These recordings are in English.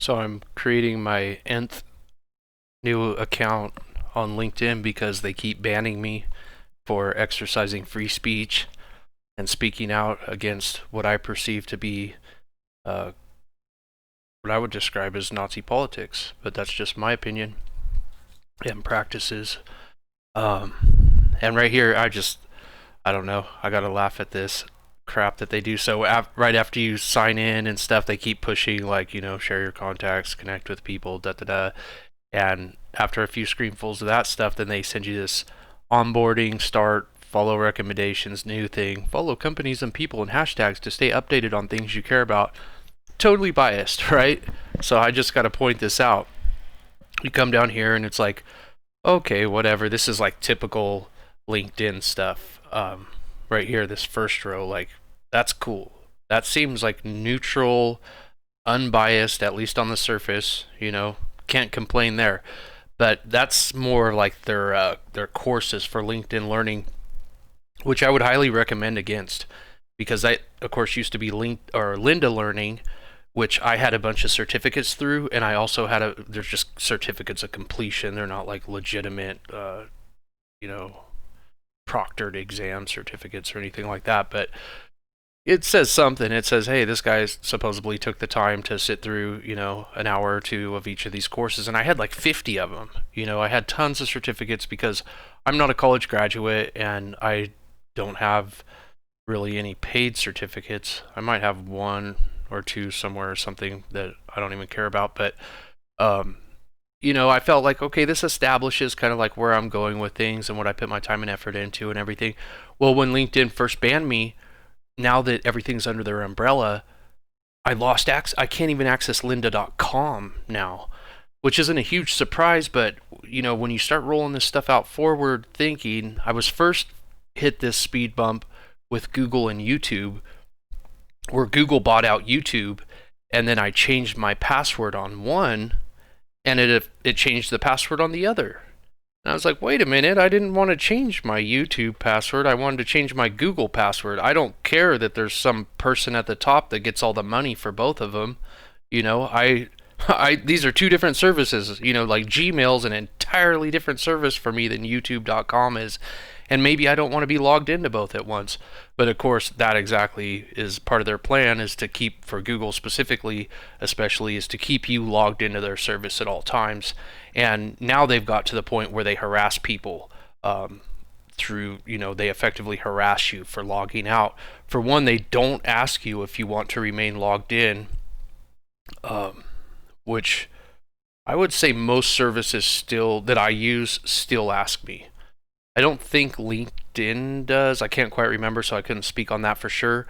So I'm creating my nth new account on LinkedIn because they keep banning me for exercising free speech and speaking out against what I perceive to be uh, what I would describe as Nazi politics. But that's just my opinion and practices. And right here, I don't know. I gotta laugh at this crap that they do. So right after you sign in and stuff, they keep pushing like, share your contacts, connect with people, da da da. And after a few screenfuls of that stuff, then they send you this onboarding, start, follow recommendations, new thing, follow companies and people and hashtags to stay updated on things you care about. Totally biased, right? So I just got to point this out. You come down here and it's like, okay, whatever. This is like typical LinkedIn stuff. Right here, this first row, like, that's cool. That seems like neutral, unbiased, at least on the surface, can't complain there. But that's more like their courses for LinkedIn Learning, which I would highly recommend against, because that, of course, used to be Lynda Learning, which I had a bunch of certificates through, and I also had there's just certificates of completion. They're not like legitimate, you know, proctored exam certificates or anything like that, but it says something. It says, hey, this guy supposedly took the time to sit through, an hour or two of each of these courses. And I had like 50 of them. I had tons of certificates because I'm not a college graduate and I don't have really any paid certificates. I might have one or two somewhere or something that I don't even care about. But, I felt like, okay, this establishes kind of like where I'm going with things and what I put my time and effort into and everything. Well, when LinkedIn first banned me, now that everything's under their umbrella, I lost access. I can't even access lynda.com now, which isn't a huge surprise, but when you start rolling this stuff out forward thinking, I was first hit this speed bump with Google and YouTube, where Google bought out YouTube, and then I changed my password on one, and it changed the password on the other. And I was like, wait a minute, I didn't want to change my YouTube password. I wanted to change my Google password. I don't care that there's some person at the top that gets all the money for both of them. These are two different services. Like Gmail's an entirely different service for me than YouTube.com is. And maybe I don't want to be logged into both at once. But of course, that exactly is part of their plan, is to keep, for Google specifically, especially, is to keep you logged into their service at all times. And now they've got to the point where they harass people through, they effectively harass you for logging out. For one, they don't ask you if you want to remain logged in, which I would say most services still that I use still ask me. I don't think LinkedIn does. I can't quite remember, so I couldn't speak on that for sure.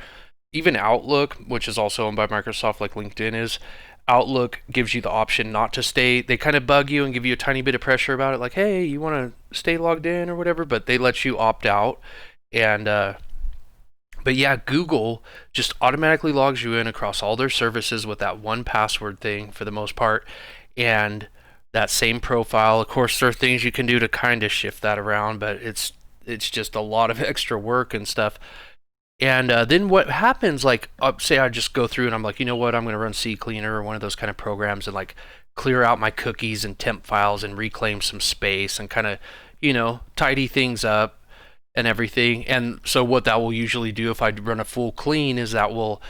Even Outlook, which is also owned by Microsoft like LinkedIn is, Outlook gives you the option not to stay. They kind of bug you and give you a tiny bit of pressure about it, like, hey, you want to stay logged in or whatever, but they let you opt out. And but yeah, Google just automatically logs you in across all their services with that one password thing for the most part, and that same profile. Of course, there are things you can do to kind of shift that around, but it's just a lot of extra work and stuff. And then what happens, like, say I just go through and I'm like, you know what, I'm going to run CCleaner or one of those kind of programs and like clear out my cookies and temp files and reclaim some space and kind of, tidy things up and everything. And so what that will usually do if I run a full clean is that will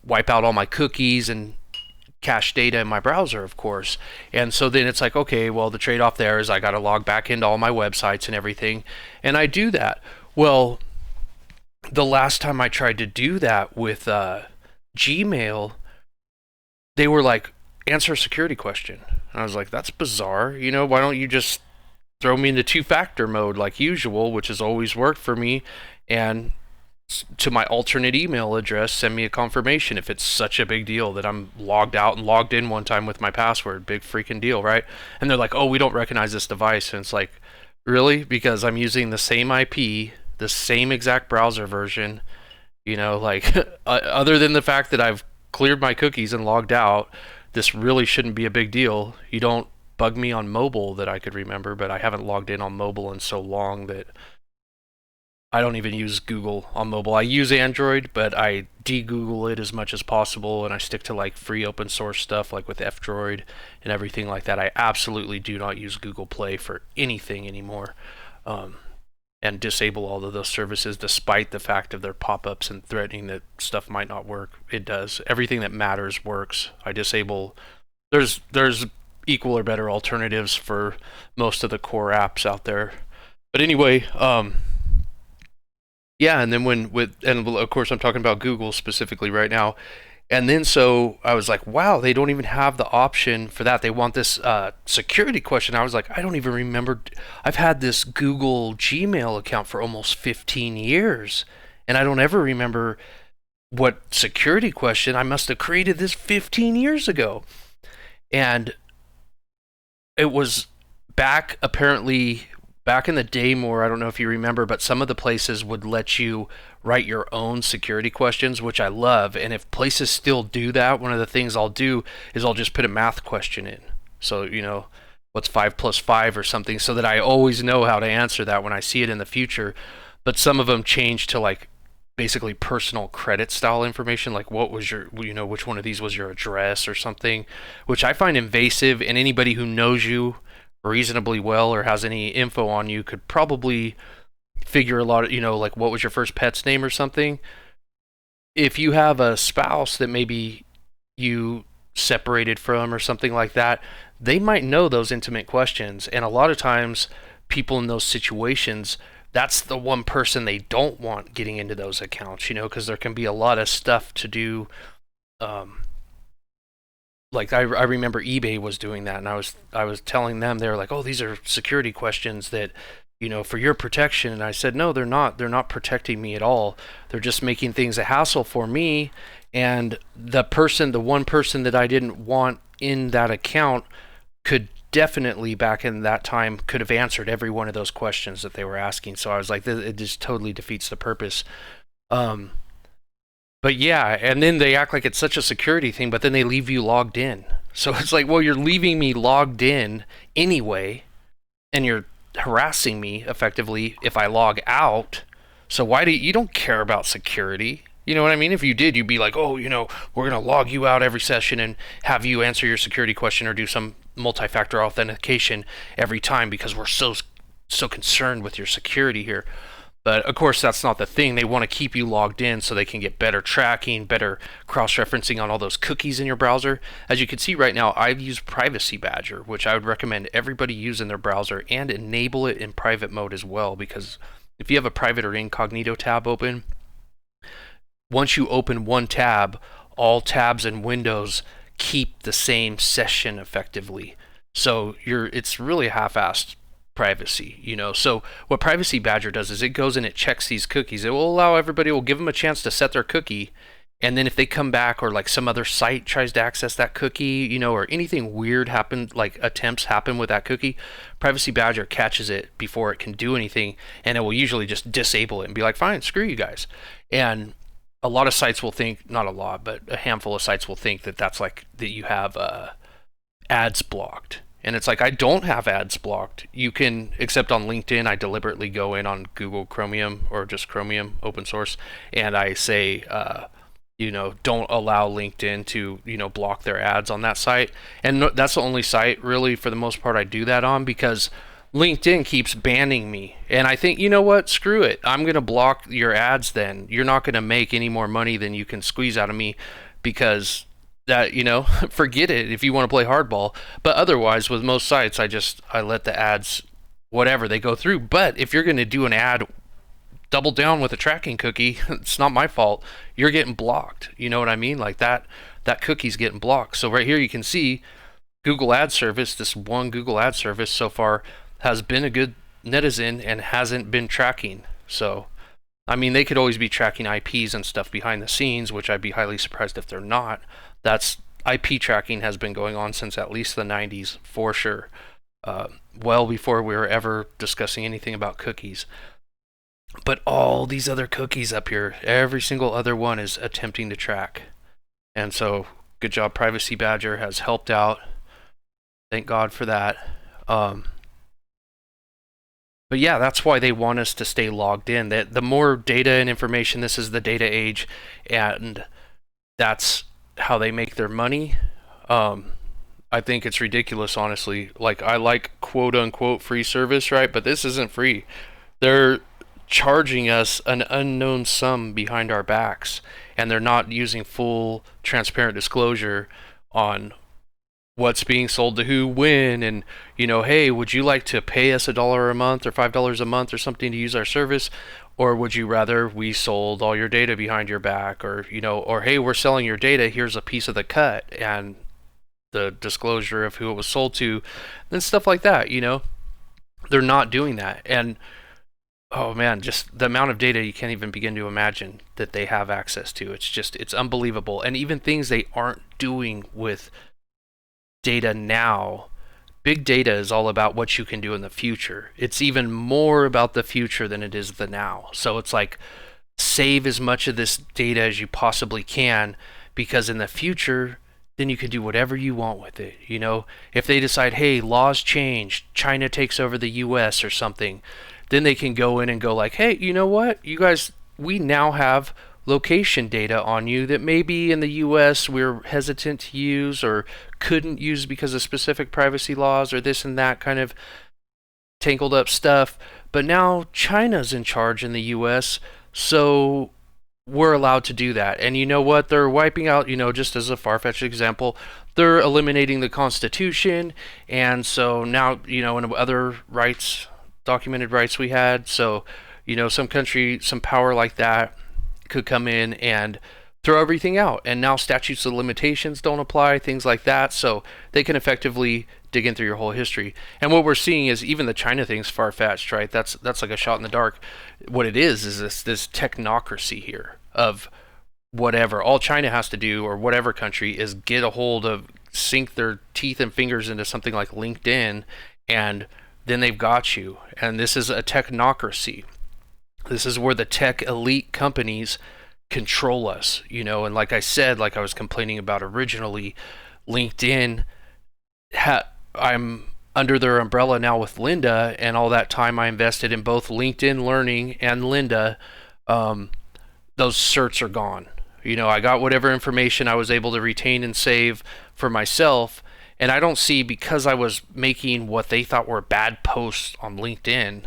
wipe out all my cookies and cache data in my browser, of course. And so then it's like, okay, well, the trade-off there is I got to log back into all my websites and everything. And I do that. Well, the last time I tried to do that with Gmail, they were like, answer a security question. And I was like, that's bizarre. Why don't you just throw me into two-factor mode like usual, which has always worked for me, and to my alternate email address, send me a confirmation if it's such a big deal that I'm logged out and logged in one time with my password. Big freaking deal, right? And they're like, oh, we don't recognize this device. And it's like, really? Because I'm using the same IP, the same exact browser version, like other than the fact that I've cleared my cookies and logged out, this really shouldn't be a big deal. You don't bug me on mobile that I could remember, but I haven't logged in on mobile in so long that I don't even use Google on mobile. I use Android, but I de-Google it as much as possible, and I stick to like free open source stuff like with F-Droid and everything like that. I absolutely do not use Google Play for anything anymore. Um, and disable all of those services despite the fact of their pop-ups and threatening that stuff might not work. It does. Everything that matters works. I disable. There's equal or better alternatives for most of the core apps out there. But anyway, yeah, and then and of course I'm talking about Google specifically right now. And then so I was like, wow, they don't even have the option for that. They want this security question. I was like, I don't even remember. I've had this Google Gmail account for almost 15 years, and I don't ever remember what security question. I must have created this 15 years ago. And it was apparently back in the day more, I don't know if you remember, but some of the places would let you write your own security questions, which I love. And if places still do that, one of the things I'll do is I'll just put a math question in. So, what's 5 plus 5 or something, so that I always know how to answer that when I see it in the future. But some of them change to like basically personal credit style information, like what was your, which one of these was your address or something, which I find invasive. And anybody who knows you reasonably well or has any info on you could probably figure a lot of, like what was your first pet's name or something. If you have a spouse that maybe you separated from or something like that, they might know those intimate questions. And a lot of times people in those situations, that's the one person they don't want getting into those accounts, because there can be a lot of stuff to do. Like I remember eBay was doing that, and I was telling them, they were like, oh, these are security questions that, for your protection. And I said, no, they're not protecting me at all. They're just making things a hassle for me. And the one person that I didn't want in that account could definitely, back in that time, could have answered every one of those questions that they were asking. So I was like, it just totally defeats the purpose. But yeah, and then they act like it's such a security thing, but then they leave you logged in. So it's like, well, you're leaving me logged in anyway, and you're harassing me effectively if I log out. So why do you don't care about security? You know what I mean? If you did, you'd be like, oh, we're going to log you out every session and have you answer your security question or do some multi-factor authentication every time because we're so concerned with your security here. But of course, that's not the thing. They want to keep you logged in so they can get better tracking, better cross-referencing on all those cookies in your browser. As you can see right now, I've used Privacy Badger, which I would recommend everybody use in their browser, and enable it in private mode as well, because if you have a private or incognito tab open, once you open one tab, all tabs and windows keep the same session effectively. So it's really half-assed privacy, So what Privacy Badger does is it goes and it checks these cookies. It will allow everybody, will give them a chance to set their cookie, and then if they come back or like some other site tries to access that cookie, or anything weird happened, like attempts happen with that cookie, Privacy Badger catches it before it can do anything, and it will usually just disable it and be like, fine, screw you guys. And a lot of sites will think, not a lot, but a handful of sites will think that that's like that you have ads blocked. And it's like, I don't have ads blocked. You can, except on LinkedIn, I deliberately go in on Google Chromium or just Chromium open source, and I say, don't allow LinkedIn to, block their ads on that site. And that's the only site, really, for the most part, I do that on, because LinkedIn keeps banning me. And I think, you know what? Screw it. I'm going to block your ads then. You're not going to make any more money than you can squeeze out of me, because that, forget it if you want to play hardball. But otherwise, with most sites, I let the ads, whatever, they go through. But if you're going to do an ad, double down with a tracking cookie, it's not my fault. You're getting blocked. You know what I mean? Like that cookie's getting blocked. So right here you can see Google Ad Service, this one Google Ad Service so far has been a good netizen and hasn't been tracking. So, I mean, they could always be tracking IPs and stuff behind the scenes, which I'd be highly surprised if they're not. That's IP tracking has been going on since at least the 90s, for sure. Well before we were ever discussing anything about cookies. But all these other cookies up here, every single other one is attempting to track. And so, good job, Privacy Badger has helped out. Thank God for that. But yeah, that's why they want us to stay logged in. That the more data and information, this is the data age, and that's how they make their money. Um, I think it's ridiculous, honestly. Like, I like quote unquote free service, right? But this isn't free. They're charging us an unknown sum behind our backs, and they're not using full transparent disclosure on what's being sold to who, when, and hey, would you like to pay us $1 a month or $5 a month or something to use our service? Or would you rather we sold all your data behind your back? Or or hey, we're selling your data, here's a piece of the cut and the disclosure of who it was sold to, and stuff like that. They're not doing that. And oh man, just the amount of data you can't even begin to imagine that they have access to. It's unbelievable. And even things they aren't doing with data now. Big data is all about what you can do in the future. It's even more about the future than it is the now. So it's like, save as much of this data as you possibly can, because in the future, then you can do whatever you want with it. If they decide, hey, laws change, China takes over the US or something, then they can go in and go like, hey, you know what? You guys, we now have location data on you that maybe in the US we're hesitant to use or couldn't use because of specific privacy laws or this and that kind of tangled up stuff. But now China's in charge in the US, so we're allowed to do that. And you know what? They're wiping out, just as a far-fetched example, they're eliminating the Constitution. And so now, in other rights, documented rights we had, so, some country, some power like that could come in and throw everything out. And now statutes of limitations don't apply, things like that. So they can effectively dig in through your whole history. And what we're seeing is even the China thing's far-fetched, right? That's like a shot in the dark. What it is this technocracy here of whatever. All China has to do, or whatever country, is get a hold of, sink their teeth and fingers into something like LinkedIn, and then they've got you. And this is a technocracy. This is where the tech elite companies control us, and like I said, like I was complaining about originally, LinkedIn, I'm under their umbrella now with Lynda, and all that time I invested in both LinkedIn Learning and Lynda, those certs are gone. I got whatever information I was able to retain and save for myself, and I don't see, because I was making what they thought were bad posts on LinkedIn,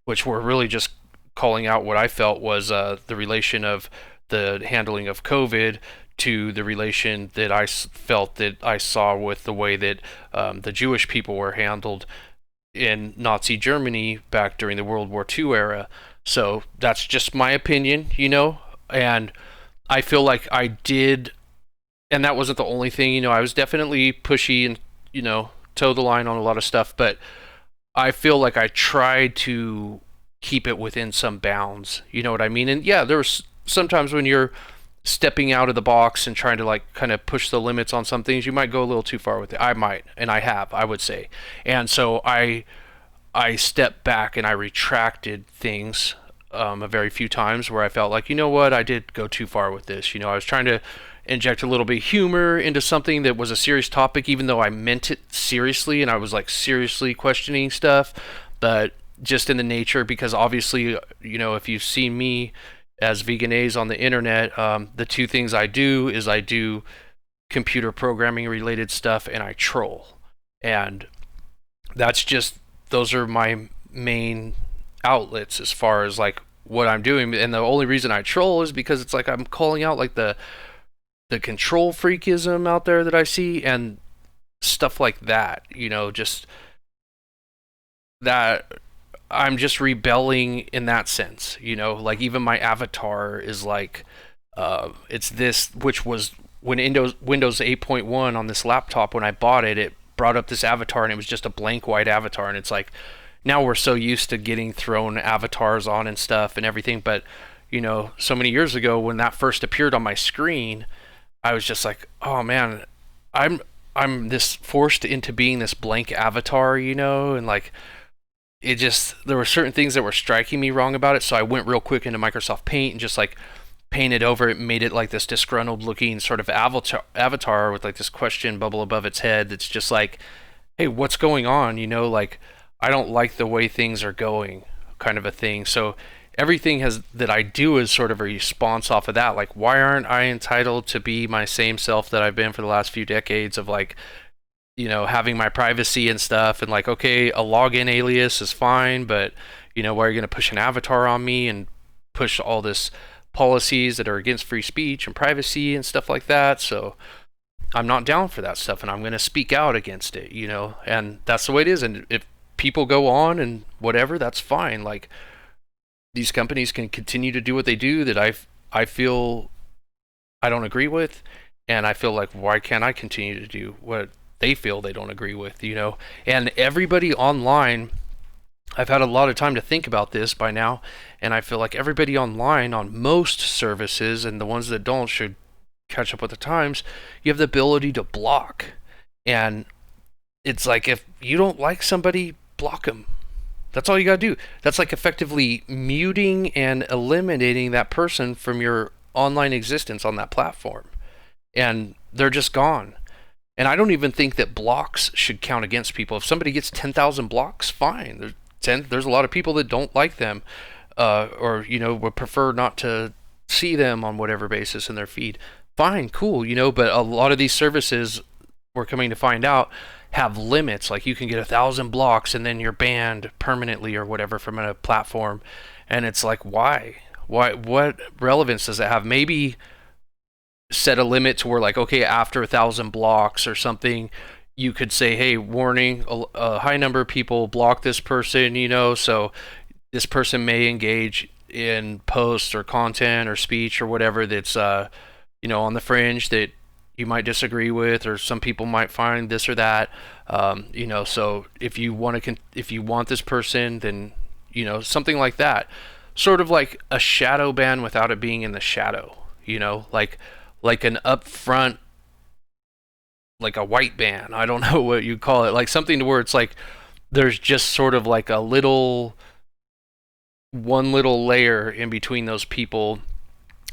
which were really just calling out what I felt was the relation of the handling of COVID to the relation that I felt that I saw with the way that the Jewish people were handled in Nazi Germany back during the World War II era. So that's just my opinion, and I feel like I did, and that wasn't the only thing, I was definitely pushy and, toe the line on a lot of stuff, but I feel like I tried to keep it within some bounds, you know what I mean? And yeah, there's sometimes when you're stepping out of the box and trying to like kind of push the limits on some things, you might go a little too far with it. I might, and I have, I would say. And so I stepped back and I retracted things a very few times where I felt like, you know what, I did go too far with this. I was trying to inject a little bit of humor into something that was a serious topic, even though I meant it seriously and I was like seriously questioning stuff, but just in the nature, because obviously, if you've seen me as Veganese on the internet, the two things I do is I do computer programming related stuff and I troll. And that's just, those are my main outlets as far as like what I'm doing. And the only reason I troll is because it's like I'm calling out like the control freakism out there that I see and stuff like that, just that I'm just rebelling in that sense, like even my avatar is like, it's this, which was when Windows 8.1 on this laptop, when I bought it, it brought up this avatar and it was just a blank white avatar. And it's like, now we're so used to getting thrown avatars on and stuff and everything. But, so many years ago when that first appeared on my screen, I was just like, oh man, I'm this forced into being this blank avatar, and like, it just, there were certain things that were striking me wrong about it. So I went real quick into Microsoft Paint and just like painted over it, made it like this disgruntled looking sort of avatar with like this question bubble above its head. That's just like, hey, what's going on? Like, I don't like the way things are going, kind of a thing. So everything has that I do is sort of a response off of that. Like, why aren't I entitled to be my same self that I've been for the last few decades of like, having my privacy and stuff, and like, okay, a login alias is fine, but why are you going to push an avatar on me and push all this policies that are against free speech and privacy and stuff like that? So I'm not down for that stuff, and I'm going to speak out against it, and that's the way it is. And if people go on and whatever, that's fine. Like, these companies can continue to do what they do that I feel I don't agree with, and I feel like, why can't I continue to do what they feel they don't agree with, And everybody online, I've had a lot of time to think about this by now, and I feel like everybody online on most services, and the ones that don't should catch up with the times, you have the ability to block. And it's like, if you don't like somebody, block them. That's all you gotta do. That's like effectively muting and eliminating that person from your online existence on that platform. And they're just gone. And I don't even think that blocks should count against people. If somebody gets 10,000 blocks, fine. There's a lot of people that don't like them, or would prefer not to see them on whatever basis in their feed. Fine, cool, but a lot of these services, we're coming to find out, have limits. Like, you can get 1,000 blocks and then you're banned permanently or whatever from a platform. And it's like, why? What relevance does it have? Maybe set a limit to where, like, okay, after 1,000 blocks or something, you could say, hey, warning, a high number of people block this person, so this person may engage in posts or content or speech or whatever that's on the fringe that you might disagree with, or some people might find this or that. So if you want this person, then something like that, sort of like a shadow ban without it being in the shadow. Like an upfront, like a white ban. I don't know what you call it. Like something to where it's like there's just sort of like one little layer in between those people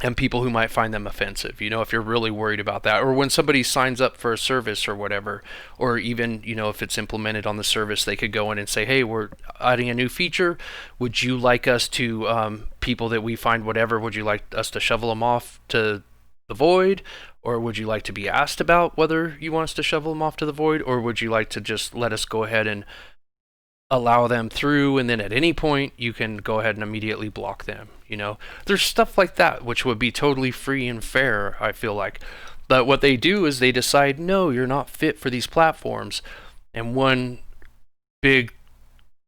and people who might find them offensive, if you're really worried about that. Or when somebody signs up for a service or whatever, or even, if it's implemented on the service, they could go in and say, hey, we're adding a new feature. Would you like us to, people that we find whatever, would you like us to shovel them off to the void? Or would you like to be asked about whether you want us to shovel them off to the void? Or would you like to just let us go ahead and allow them through, and then at any point you can go ahead and immediately block them? There's stuff like that which would be totally free and fair, I feel like. But what they do is they decide, no, you're not fit for these platforms. And one big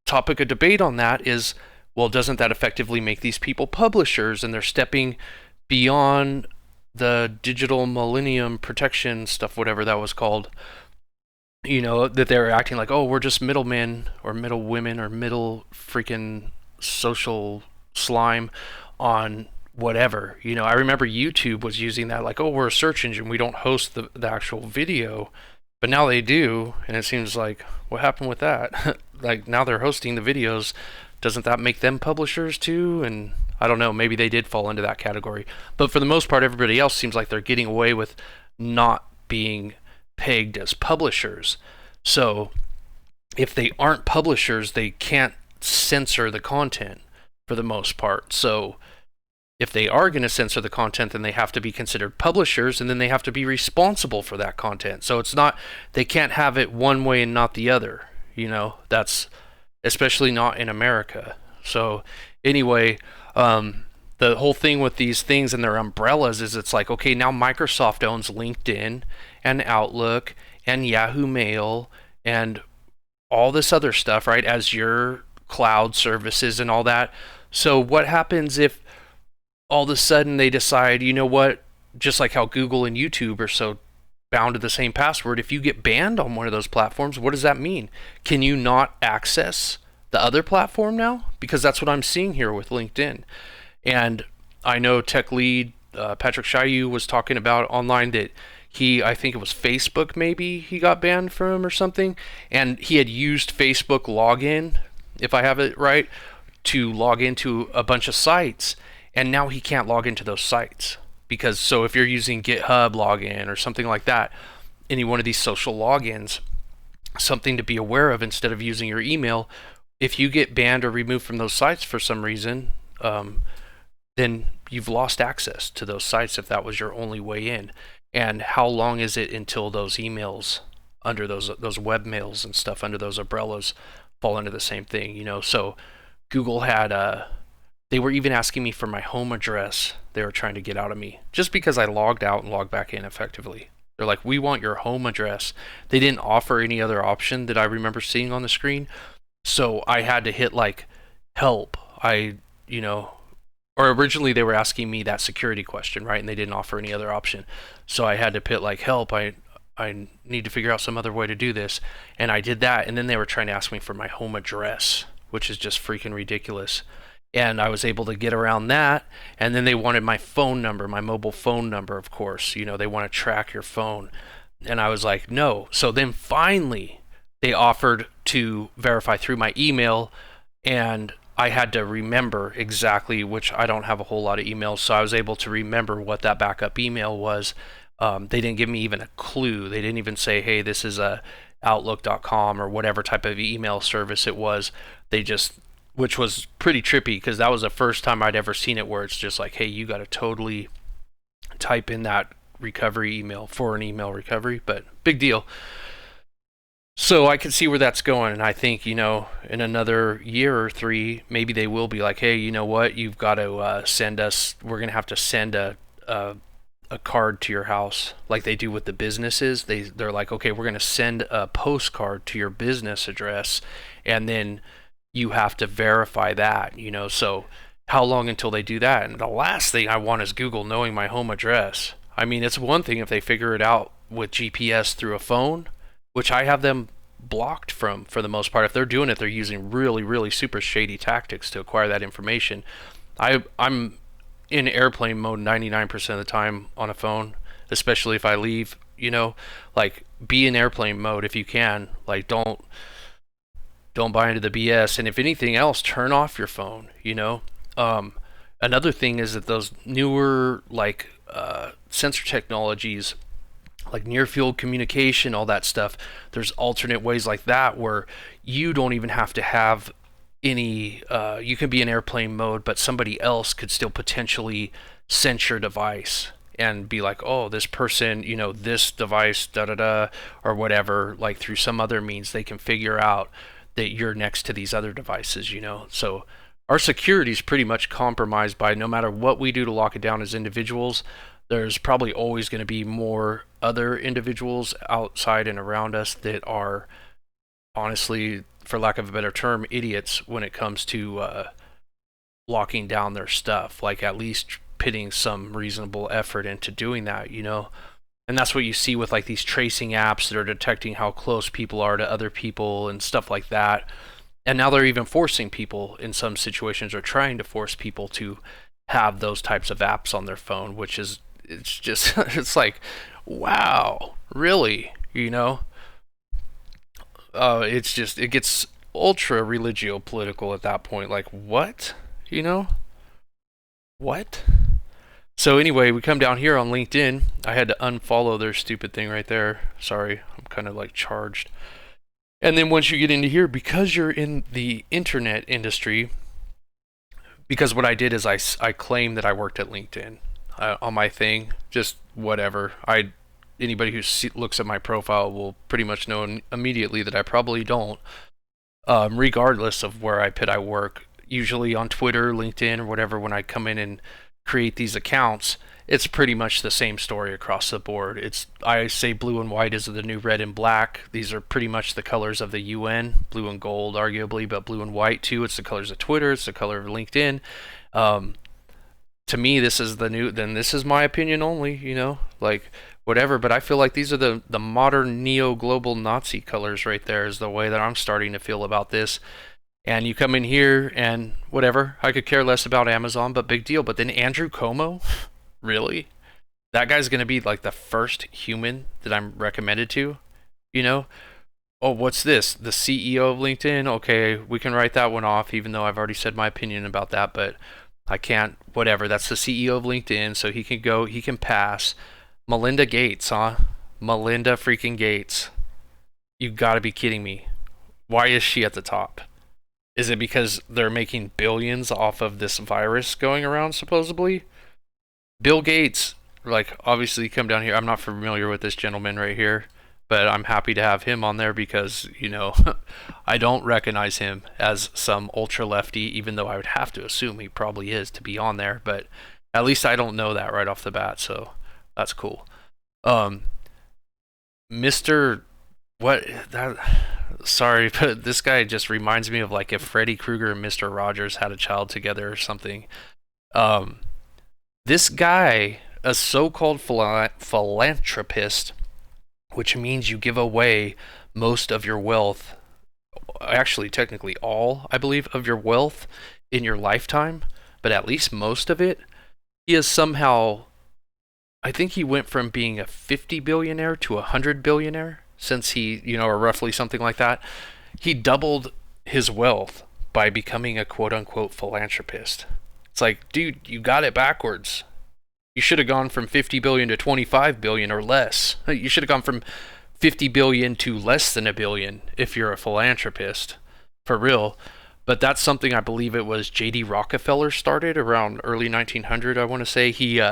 topic of debate on that is, well, doesn't that effectively make these people publishers, and they're stepping beyond the digital millennium protection stuff, whatever that was called, that they're acting like, oh, we're just middlemen or middle women or middle freaking social slime on whatever. I remember YouTube was using that, like, oh, we're a search engine, we don't host the actual video. But now they do, and it seems like, what happened with that? Like, now they're hosting the videos. Doesn't that make them publishers too? And I don't know, maybe they did fall into that category. But for the most part, everybody else seems like they're getting away with not being pegged as publishers. So if they aren't publishers, they can't censor the content for the most part. So if they are going to censor the content, then they have to be considered publishers, and then they have to be responsible for that content. So it's not, they can't have it one way and not the other. That's especially not in America. So anyway, the whole thing with these things and their umbrellas is, it's like, okay, now Microsoft owns LinkedIn and Outlook and Yahoo Mail and all this other stuff, right? Azure cloud services and all that. So what happens if all of a sudden they decide, you know what, just like how Google and YouTube are so bound to the same password, if you get banned on one of those platforms, what does that mean? Can you not access the other platform now? Because that's what I'm seeing here with LinkedIn. And I know tech lead Patrick Shayu was talking about online that I think it was Facebook maybe he got banned from or something, and he had used Facebook login, if I have it right, to log into a bunch of sites, and now he can't log into those sites. Because, so if you're using GitHub login or something like that, any one of these social logins, something to be aware of instead of using your email. If you get banned or removed from those sites for some reason, then you've lost access to those sites if that was your only way in. And how long is it until those emails under those webmails and stuff under those umbrellas fall into the same thing, you know? So Google had they were even asking me for my home address. They were trying to get out of me just because I logged out and logged back in effectively. They're like, we want your home address. They didn't offer any other option that I remember seeing on the screen. So I had to hit like help. You know, or originally they were asking me that security question, right? And they didn't offer any other option. So I had to put like help. I need to figure out some other way to do this. And I did that. And then they were trying to ask me for my home address, which is just freaking ridiculous. And I was able to get around that. And then they wanted my phone number, my mobile phone number, of course. You know, they want to track your phone. And I was like, no. So then finally, they offered to verify through my email. And I had to remember exactly, which I don't have a whole lot of emails. So I was able to remember what that backup email was. They didn't give me even a clue. They didn't even say, hey, this is a outlook.com or whatever type of email service it was. They just, which was pretty trippy because that was the first time I'd ever seen it where it's just like, hey, you got to totally type in that recovery email for an email recovery, but big deal. So I can see where that's going, and I think, you know, in another year or three, maybe they will be like, hey, you know what, you've got to send us, we're going to have to send a card to your house like they do with the businesses. They're like, okay, we're going to send a postcard to your business address, and then you have to verify that, you know. So how long until they do that? And the last thing I want is Google knowing my home address. I mean, it's one thing if they figure it out with GPS through a phone, which I have them blocked from for the most part. If they're doing it, they're using really, really super shady tactics to acquire that information. I'm in airplane mode 99% of the time on a phone, especially if I leave, you know, like be in airplane mode if you can. Like don't buy into the BS, and if anything else, turn off your phone, you know. Another thing is that those newer like sensor technologies like near field communication, all that stuff, there's alternate ways like that where you don't even have to have any you can be in airplane mode, but somebody else could still potentially sense your device and be like, oh, this person, you know, this device, da da da, or whatever, like through some other means they can figure out that you're next to these other devices, you know. So our security is pretty much compromised by no matter what we do to lock it down as individuals. There's probably always going to be more other individuals outside and around us that are honestly, for lack of a better term, idiots when it comes to locking down their stuff, like at least putting some reasonable effort into doing that, you know. And that's what you see with like these tracing apps that are detecting how close people are to other people and stuff like that. And now they're even forcing people in some situations, or trying to force people to have those types of apps on their phone, which is, it's just it's like, wow, really, you know. It's just, it gets ultra religio political at that point. Like, what, you know, what? So anyway, we come down here on LinkedIn. I had to unfollow their stupid thing right there. Sorry, I'm kind of like charged. And then once you get into here, because you're in the internet industry, because what I did is I claimed that I worked at LinkedIn on my thing, just whatever. Anybody who looks at my profile will pretty much know immediately that I probably don't, regardless of where I put I work. Usually on Twitter, LinkedIn, or whatever, when I come in and create these accounts, it's pretty much the same story across the board. It's, I say blue and white is the new red and black. These are pretty much the colors of the UN, blue and gold arguably, but blue and white too. It's the colors of Twitter, it's the color of LinkedIn. To me, this is the new, then this is my opinion only, you know, like whatever, but I feel like these are the modern neo-global Nazi colors right there, is the way that I'm starting to feel about this. And you come in here and whatever, I could care less about Amazon, but big deal. But then Andrew Cuomo, really? That guy's going to be like the first human that I'm recommended to, you know? Oh, what's this? The CEO of LinkedIn? Okay, we can write that one off, even though I've already said my opinion about that, but I can't, whatever. That's the CEO of LinkedIn, so he can go, he can pass. Melinda Gates, huh? Melinda freaking Gates. You gotta be kidding me. Why is she at the top? Is it because they're making billions off of this virus going around, supposedly? Bill Gates, like, obviously come down here. I'm not familiar with this gentleman right here, but I'm happy to have him on there because, I don't recognize him as some ultra lefty, even though I would have to assume he probably is to be on there, but at least I don't know that right off the bat, so that's cool. Um, Mr. What that sorry, but this guy just reminds me of like if Freddy Krueger and Mr. Rogers had a child together or something. Um, this guy, a so-called philanthropist, which means you give away most of your wealth, actually technically all, I believe, of your wealth in your lifetime, but at least most of it. He is somehow, I think he went from being a 50 billionaire to a 100 billionaire since he, or roughly something like that. He doubled his wealth by becoming a quote unquote philanthropist. It's like, dude, you got it backwards. You should have gone from 50 billion to 25 billion or less. You should have gone from 50 billion to less than a billion if you're a philanthropist. For real. But that's something I believe it was J.D. Rockefeller started around early 1900, I want to say. He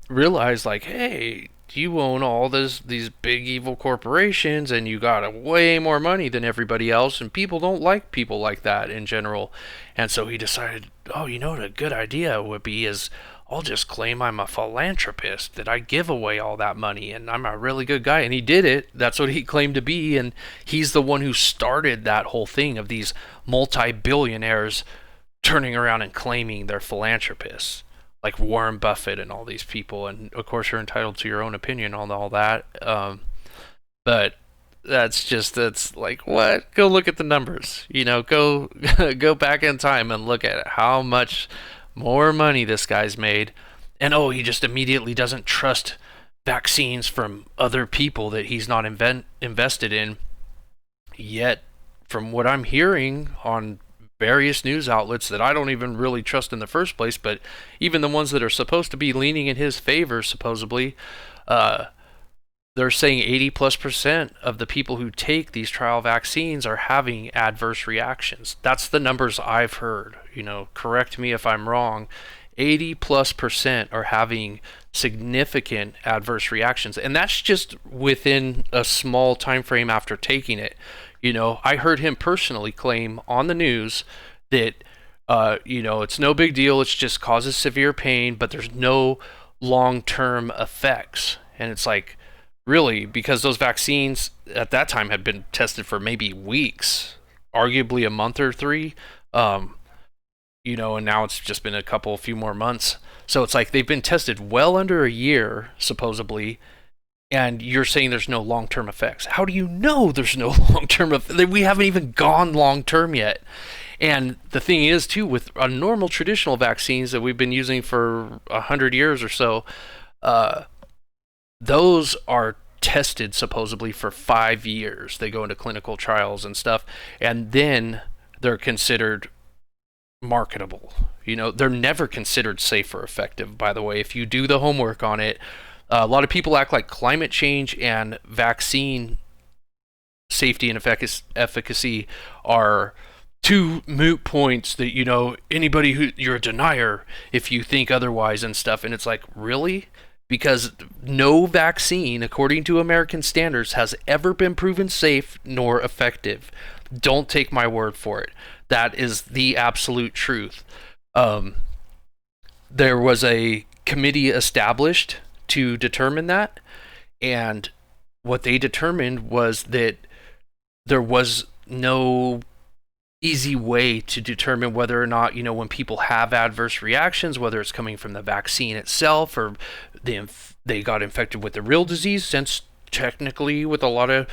realized, like, hey, you own all these big evil corporations and you got way more money than everybody else, and people don't like people like that in general. And so he decided, oh, what a good idea would be is I'll just claim I'm a philanthropist, that I give away all that money and I'm a really good guy. And he did it. That's what he claimed to be. And he's the one who started that whole thing of these multi-billionaires turning around and claiming they're philanthropists, like Warren Buffett and all these people. And of course, you're entitled to your own opinion on all that. But that's like, what? Go look at the numbers. Go go back in time and look at how much more money this guy's made. And oh, he just immediately doesn't trust vaccines from other people that he's not invested in. Yet, from what I'm hearing on various news outlets that I don't even really trust in the first place, but even the ones that are supposed to be leaning in his favor, supposedly, they're saying 80+% of the people who take these trial vaccines are having adverse reactions. That's the numbers I've heard. Correct me if I'm wrong. 80+% are having significant adverse reactions, and that's just within a small time frame after taking it. I heard him personally claim on the news that it's no big deal, it just causes severe pain, but there's no long-term effects. And it's like, really, because those vaccines at that time had been tested for maybe weeks, arguably a month or three, and now it's just been a few more months. So it's like they've been tested well under a year, supposedly, and you're saying there's no long-term effects. How do you know there's no long-term effects? We haven't even gone long-term yet. And the thing is, too, with normal traditional vaccines that we've been using for 100 years or so, those are tested supposedly for 5 years. They go into clinical trials and stuff, and then they're considered marketable. They're never considered safe or effective, by the way, if you do the homework on it. A lot of people act like climate change and vaccine safety and efficacy are two moot points that, anybody you're a denier if you think otherwise and stuff. And it's like, really? Because no vaccine, according to American standards, has ever been proven safe nor effective. Don't take my word for it. That is the absolute truth. There was a committee established to determine that, and what they determined was that there was no easy way to determine whether or not, when people have adverse reactions, whether it's coming from the vaccine itself or they got infected with the real disease, since technically with a lot of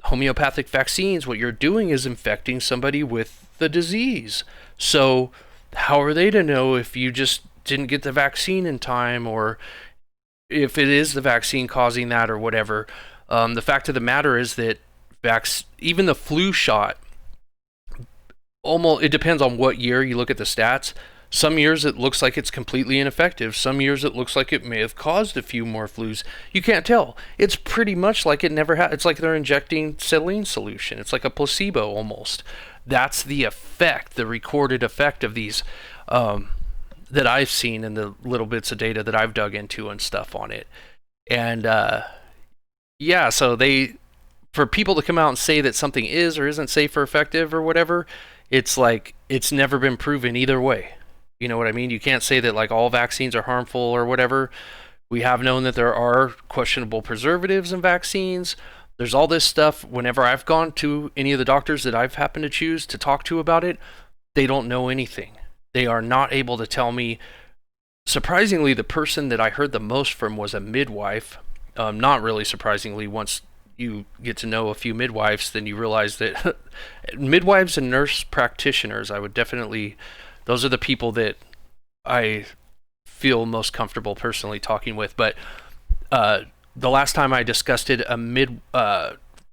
homeopathic vaccines, what you're doing is infecting somebody with the disease. So how are they to know if you just didn't get the vaccine in time, or if it is the vaccine causing that or whatever? The fact of the matter is that even the flu shot, almost, it depends on what year you look at the stats. Some years it looks like it's completely ineffective. Some years it looks like it may have caused a few more flus. You can't tell. It's pretty much like it never had. It's like they're injecting saline solution. It's like a placebo almost. That's the effect, the recorded effect of these that I've seen in the little bits of data that I've dug into and stuff on it. And yeah, so for people to come out and say that something is or isn't safe or effective or whatever, it's like it's never been proven either way. You know what I mean? You can't say that like all vaccines are harmful or whatever. We have known that there are questionable preservatives in vaccines. There's all this stuff. Whenever I've gone to any of the doctors that I've happened to choose to talk to about it, they don't know anything. They are not able to tell me. Surprisingly, the person that I heard the most from was a midwife. Not really surprisingly, once you get to know a few midwives, then you realize that midwives and nurse practitioners, I would definitely, those are the people that I feel most comfortable personally talking with. But the last time I discussed it,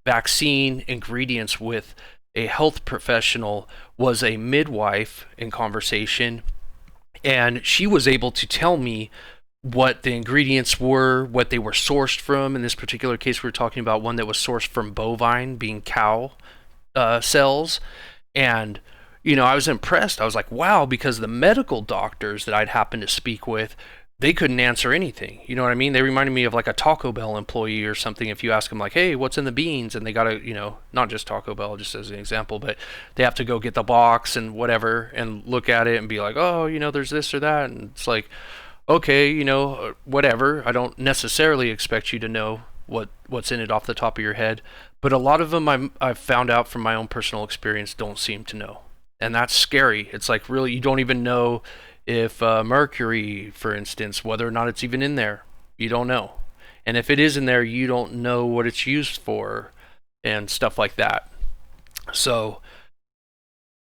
vaccine ingredients with a health professional was a midwife in conversation, and she was able to tell me what the ingredients were, what they were sourced from. In this particular case, we were talking about one that was sourced from bovine, being cow cells. And, you know, I was impressed. I was like, wow, because the medical doctors that I'd happened to speak with, they couldn't answer anything. You know what I mean? They reminded me of like a Taco Bell employee or something. If you ask them like, hey, what's in the beans? And they got to, you know, not just Taco Bell, just as an example, but they have to go get the box and whatever and look at it and be like, oh, you know, there's this or that. And it's like, okay, you know, whatever. I don't necessarily expect you to know what's in it off the top of your head, but a lot of them I've found out from my own personal experience don't seem to know, and that's scary. It's like really you don't even know if mercury, for instance, whether or not it's even in there. You don't know, and if it is in there, you don't know what it's used for and stuff like that. So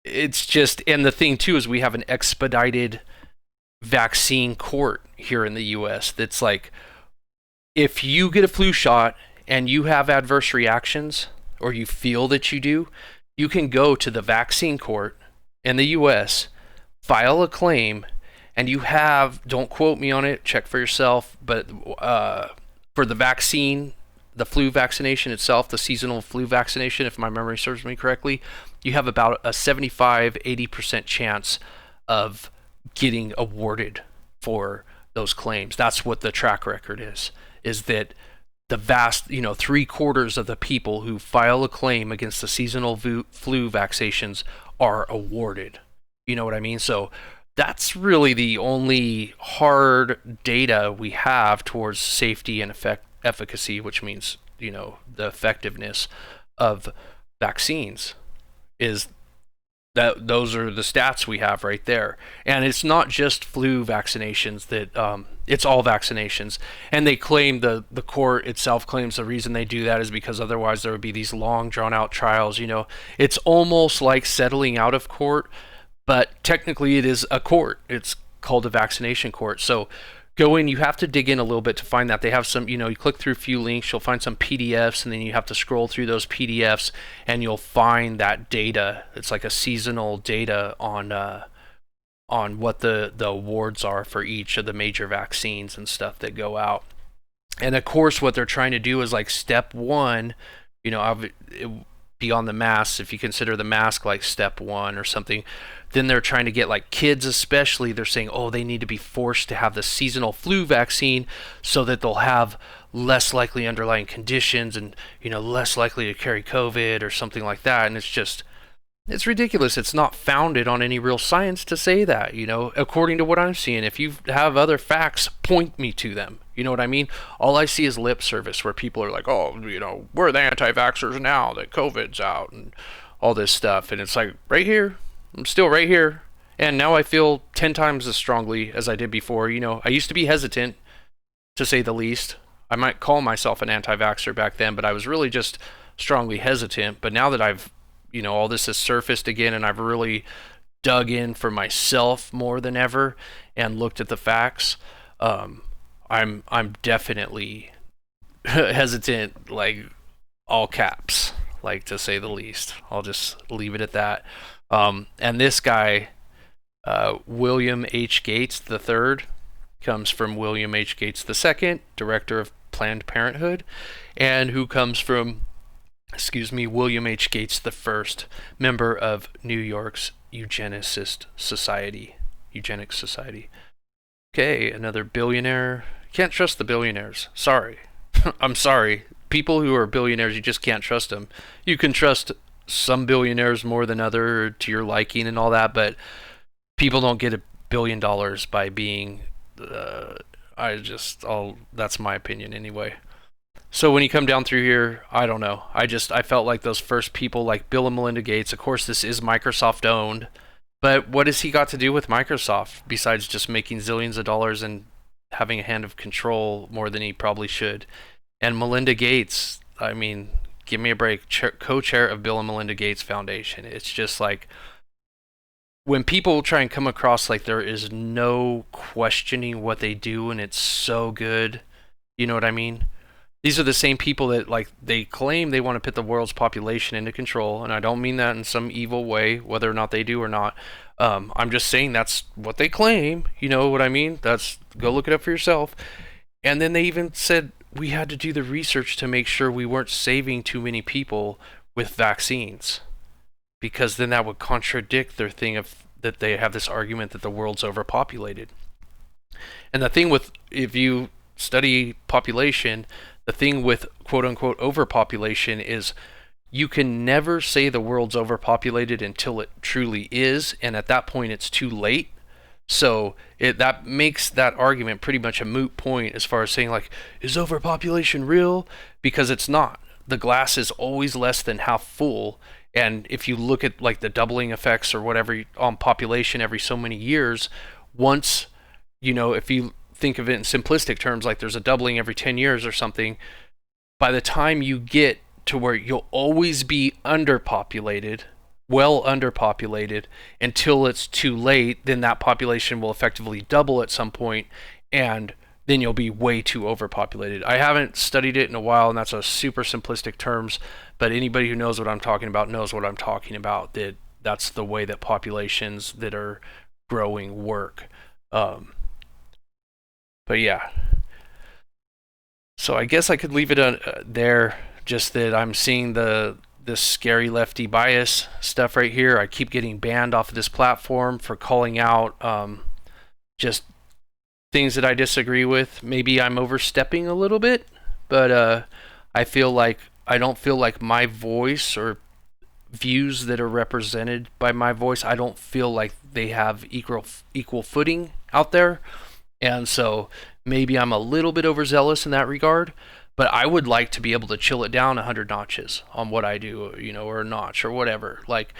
it's just, and the thing too is we have an expedited vaccine court here in the US that's like, if you get a flu shot and you have adverse reactions or you feel that you do, you can go to the vaccine court in the US, file a claim, and you have, don't quote me on it, check for yourself, but for the vaccine, the flu vaccination itself, the seasonal flu vaccination, if my memory serves me correctly, you have about a 75-80% chance of getting awarded for those claims. That's what the track record is that the vast, 3/4 of the people who file a claim against the seasonal flu vaccinations are awarded. You know what I mean? So that's really the only hard data we have towards safety and efficacy, which means, the effectiveness of vaccines is that those are the stats we have right there. And it's not just flu vaccinations that it's all vaccinations. And they claim the court itself claims the reason they do that is because otherwise there would be these long drawn out trials. It's almost like settling out of court, but technically it is a court. It's called a vaccination court. So go in, you have to dig in a little bit to find that. They have some, you click through a few links, you'll find some PDFs, and then you have to scroll through those PDFs and you'll find that data. It's like a seasonal data on what the awards are for each of the major vaccines and stuff that go out. And of course what they're trying to do is like step one, beyond the mask, if you consider the mask like step one or something, then they're trying to get like kids especially, they're saying, oh, they need to be forced to have the seasonal flu vaccine so that they'll have less likely underlying conditions and, less likely to carry COVID or something like that. And it's ridiculous. It's not founded on any real science to say that, according to what I'm seeing. If you have other facts, point me to them. You know what I mean? All I see is lip service where people are like, oh, we're the anti-vaxxers now that COVID's out and all this stuff. And it's like, right here, I'm still right here. And now I feel 10 times as strongly as I did before. I used to be hesitant, to say the least. I might call myself an anti-vaxxer back then, but I was really just strongly hesitant. But now that I've, all this has surfaced again and I've really dug in for myself more than ever and looked at the facts, I'm definitely hesitant, like all caps, like to say the least. I'll just leave it at that. And this guy, William H. Gates III comes from William H. Gates II, director of Planned Parenthood, and who comes from, William H. Gates I, member of New York's Eugenics Society. Okay, another billionaire. Can't trust the billionaires. Sorry. I'm sorry. People who are billionaires, you just can't trust them. You can trust some billionaires more than other to your liking and all that, but people don't get $1 billion by being. That's my opinion anyway. So when you come down through here, I don't know. I felt like those first people, like Bill and Melinda Gates. Of course, this is Microsoft owned, but what has he got to do with Microsoft besides just making zillions of dollars and having a hand of control more than he probably should? And Melinda Gates, I mean, give me a break. Co-chair of Bill and Melinda Gates Foundation. It's just like when people try and come across like there is no questioning what they do and it's so good. You know what I mean? These are the same people that like they claim they want to put the world's population into control, and I don't mean that in some evil way, whether or not they do or not. I'm just saying that's what they claim. You know what I mean? That's go look it up for yourself. And then they even said we had to do the research to make sure we weren't saving too many people with vaccines, because then that would contradict their thing of that they have this argument that the world's overpopulated. And the thing with if you study population, the thing with quote unquote overpopulation is you can never say the world's overpopulated until it truly is, and at that point it's too late. So that makes that argument pretty much a moot point as far as saying like, is overpopulation real? Because it's not. The glass is always less than half full, and if you look at like the doubling effects or whatever on population every so many years, once, if you think of it in simplistic terms, like there's a doubling every 10 years or something, by the time you get to where you'll always be underpopulated, well underpopulated, until it's too late, then that population will effectively double at some point, and then you'll be way too overpopulated. I haven't studied it in a while, and that's a super simplistic terms, but anybody who knows what I'm talking about knows what I'm talking about, that's the way that populations that are growing work. But yeah, so I guess I could leave it there. Just that I'm seeing this scary lefty bias stuff right here. I keep getting banned off of this platform for calling out just things that I disagree with. Maybe I'm overstepping a little bit, but I don't feel like my voice or views that are represented by my voice, I don't feel like they have equal footing out there. And so maybe I'm a little bit overzealous in that regard, but I would like to be able to chill it down 100 notches on what I do, or a notch or whatever. Like,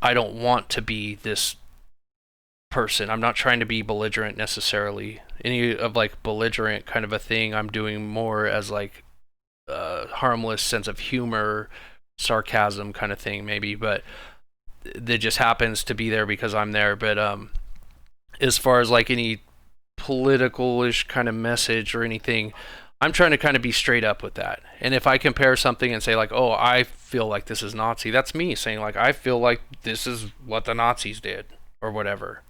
I don't want to be this person. I'm not trying to be belligerent necessarily. Any of like belligerent kind of a thing I'm doing more as like a harmless sense of humor, sarcasm kind of thing maybe, but that just happens to be there because I'm there. But as far as like any political-ish kind of message or anything, I'm trying to kind of be straight up with that. And if I compare something and say like, oh, I feel like this is Nazi, that's me saying like, I feel like this is what the Nazis did or whatever,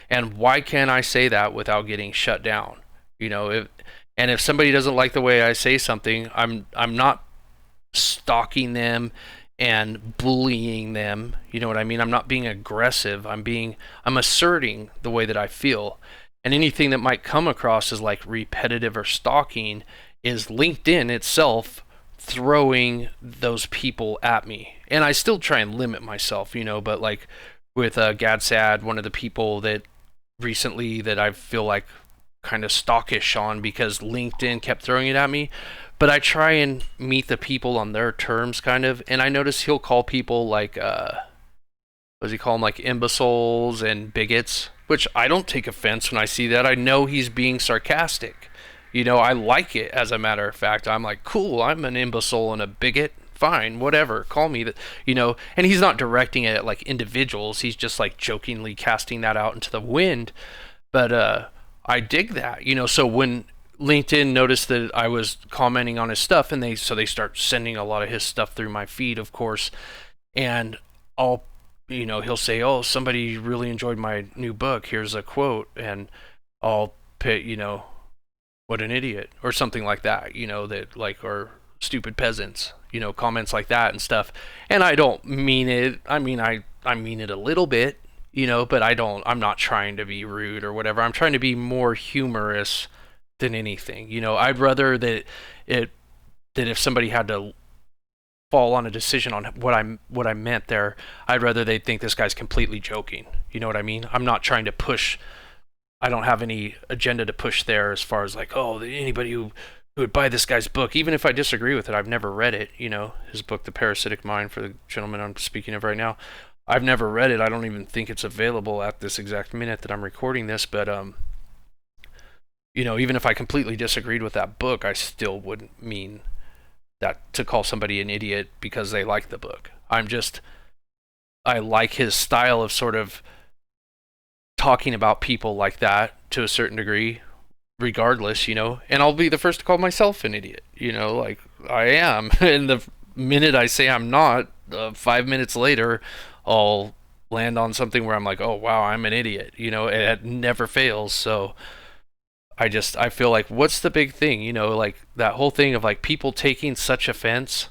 and why can't I say that without getting shut down? If somebody doesn't like the way I say something, I'm not stalking them and bullying them, you know what I mean? I'm not being aggressive. I'm asserting the way that I feel. And anything that might come across as like repetitive or stalking is LinkedIn itself throwing those people at me. And I still try and limit myself, but like with GadSad, one of the people that recently that I feel like kind of stalkish on because LinkedIn kept throwing it at me. But I try and meet the people on their terms kind of. And I notice he'll call people like, what does he call them? Like imbeciles and bigots. Which I don't take offense when I see that. I know he's being sarcastic. I like it, as a matter of fact. I'm like, cool, I'm an imbecile and a bigot. Fine, whatever. Call me that, And he's not directing it at like individuals. He's just like jokingly casting that out into the wind. But I dig that, So when LinkedIn noticed that I was commenting on his stuff, and they start sending a lot of his stuff through my feed, of course, and I'll he'll say, "Oh, somebody really enjoyed my new book. Here's a quote," and I'll put, "What an idiot," or something like that. That like, or "stupid peasants," comments like that and stuff. And I don't mean it. I mean, I mean it a little bit, but I'm not trying to be rude or whatever. I'm trying to be more humorous than anything. I'd rather it that if somebody had to fall on a decision on what I meant there, I'd rather they think this guy's completely joking. You know what I mean? I'm not trying to push. I don't have any agenda to push there as far as like, oh, anybody who would buy this guy's book, even if I disagree with it. I've never read it. His book, The Parasitic Mind, for the gentleman I'm speaking of right now. I've never read it. I don't even think it's available at this exact minute that I'm recording this. But even if I completely disagreed with that book, I still wouldn't mean that to call somebody an idiot because they like the book. I like his style of sort of talking about people like that to a certain degree, regardless, and I'll be the first to call myself an idiot, like I am. And the minute I say I'm not, 5 minutes later, I'll land on something where I'm like, oh, wow, I'm an idiot. It never fails. So I feel like, what's the big thing? Like that whole thing of like people taking such offense.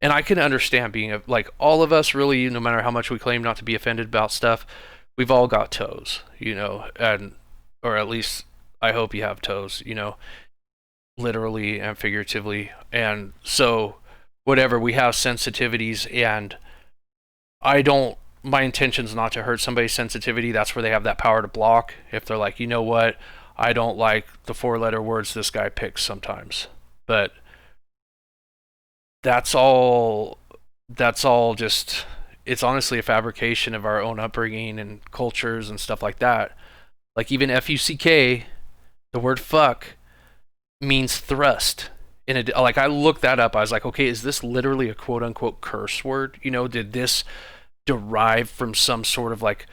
And I can understand being like all of us really, no matter how much we claim not to be offended about stuff, we've all got toes, and or at least I hope you have toes, literally and figuratively. And so whatever, we have sensitivities, and my intention's not to hurt somebody's sensitivity. That's where they have that power to block. If they're like, you know what, I don't like the 4-letter words this guy picks sometimes. But that's all just, it's honestly a fabrication of our own upbringing and cultures and stuff like that. Like even FUCK, the word fuck means thrust. Like I looked that up. I was like, okay, is this literally a quote unquote curse word? Did this derive from some sort of like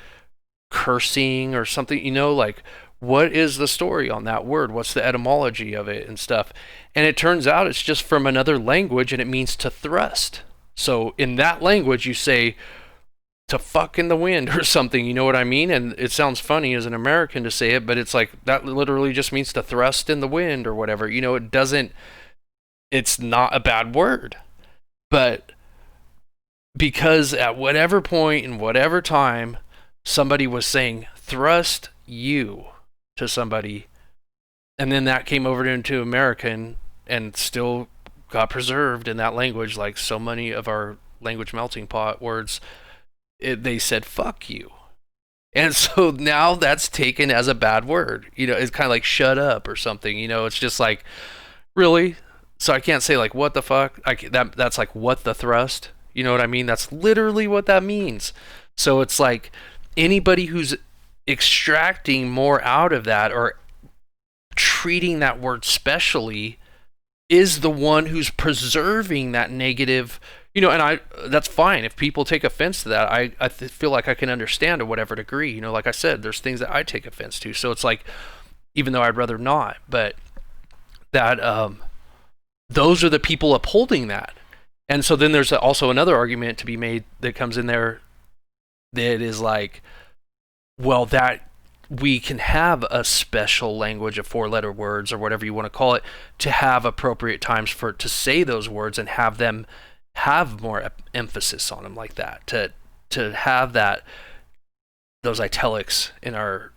cursing or something? Like what is the story on that word? What's the etymology of it and stuff? And it turns out it's just from another language, and it means to thrust. So in that language, you say to fuck in the wind or something, you know what I mean? And it sounds funny as an American to say it, but it's like that literally just means to thrust in the wind or whatever. It's not a bad word. But because at whatever point in whatever time somebody was saying thrust you to somebody, and then that came over into American and still got preserved in that language, like so many of our language melting pot words, they said fuck you. And so now that's taken as a bad word. It's kind of like shut up or something. It's just like, really? So I can't say like what the fuck? That's like what the thrust? You know what I mean? That's literally what that means. So it's like anybody who's extracting more out of that or treating that word specially is the one who's preserving that negative, and that's fine. If people take offense to that, I feel like I can understand to whatever degree. Like I said, there's things that I take offense to. So it's like, even though I'd rather not, but that those are the people upholding that. And so then there's also another argument to be made that comes in there that is like, well, that we can have a special language of 4-letter words or whatever you want to call it to have appropriate times to say those words and have them have more emphasis on them like that, to have those italics in our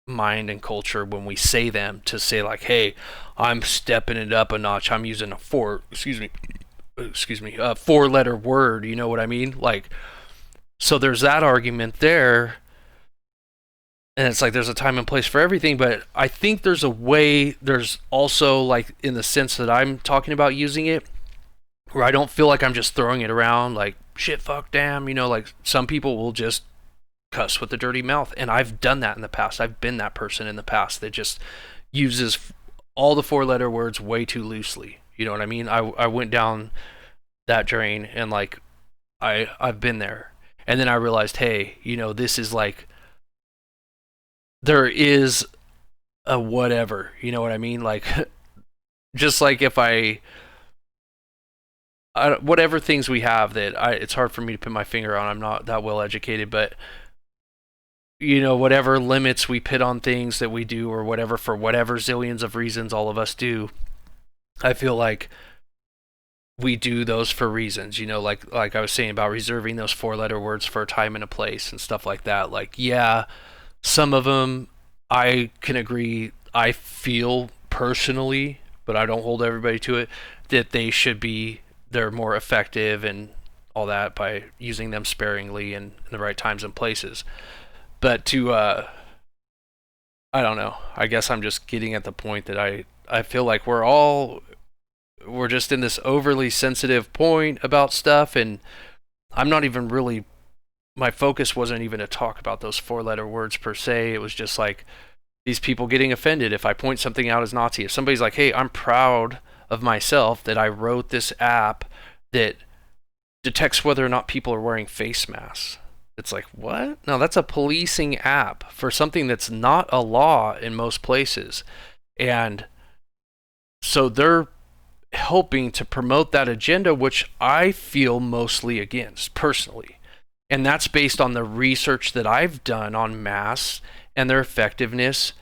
mind and culture when we say them, to say like, hey, I'm stepping it up a notch, I'm using a 4-letter word, you know what I mean? Like, so there's that argument there. And it's like there's a time and place for everything, but I think there's also like in the sense that I'm talking about using it, where I don't feel like I'm just throwing it around like shit, fuck, damn, like some people will just cuss with a dirty mouth, and I've done that in the past. I've been that person in the past that just uses all the 4-letter words way too loosely. You know what I mean? I went down that drain, and like I've been there, and then I realized, hey, this is like, there is a whatever, you know what I mean? Like, just like if I whatever things we have that it's hard for me to put my finger on. I'm not that well educated, but whatever limits we put on things that we do or whatever, for whatever zillions of reasons all of us do, I feel like we do those for reasons, like I was saying about reserving those 4-letter words for a time and a place and stuff like that. Like, yeah, some of them I can agree, I feel personally, but I don't hold everybody to it, that they're more effective and all that by using them sparingly and in the right times and places. But I don't know. I guess I'm just getting at the point that I feel like we're just in this overly sensitive point about stuff, and I'm not even really, my focus wasn't even to talk about those 4-letter words per se. It was just like these people getting offended if I point something out as Nazi. If somebody's like, hey, I'm proud of myself that I wrote this app that detects whether or not people are wearing face masks. It's like, what? No, that's a policing app for something that's not a law in most places. And so they're helping to promote that agenda, which I feel mostly against personally. And that's based on the research that I've done on masks and their effectiveness.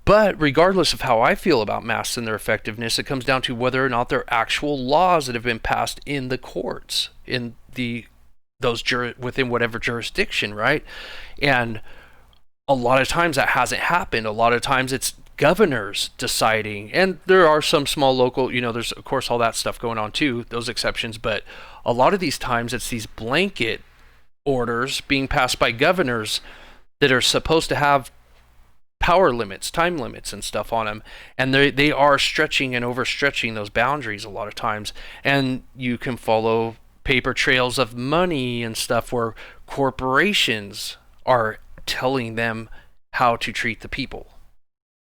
But regardless of how I feel about masks and their effectiveness, it comes down to whether or not they're actual laws that have been passed in the courts, in within whatever jurisdiction, right? And a lot of times that hasn't happened. A lot of times it's governors deciding, and there are some small local, there's of course all that stuff going on too, those exceptions, but a lot of these times it's these blanket orders being passed by governors that are supposed to have power limits, time limits and stuff on them, and they are stretching and overstretching those boundaries a lot of times. And you can follow paper trails of money and stuff where corporations are telling them how to treat the people.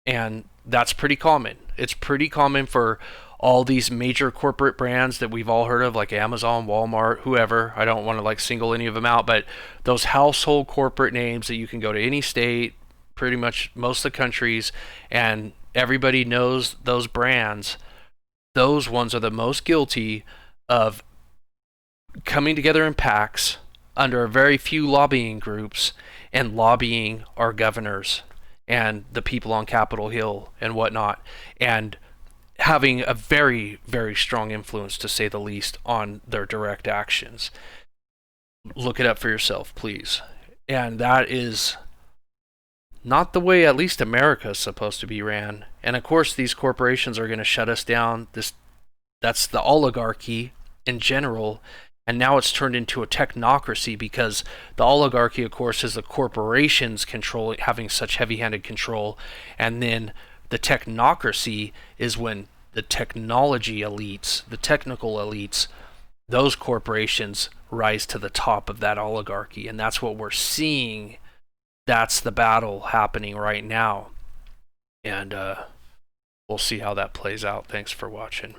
And that's pretty common. It's pretty common for all these major corporate brands that we've all heard of, like Amazon, Walmart, whoever. I don't want to like single any of them out, but those household corporate names that you can go to any state, pretty much most of the countries, and everybody knows those brands. Those ones are the most guilty of coming together in packs under a very few lobbying groups and lobbying our governors and the people on Capitol Hill and whatnot, and having a very, very strong influence, to say the least, on their direct actions. Look it up for yourself, please. And that is not the way at least America is supposed to be ran. And of course these corporations are going to shut us down. That's the oligarchy in general. And now it's turned into a technocracy, because the oligarchy, of course, is the corporations having such heavy-handed control. And then the technocracy is when the technology elites, the technical elites, those corporations rise to the top of that oligarchy. And that's what we're seeing. That's the battle happening right now. And we'll see how that plays out. Thanks for watching.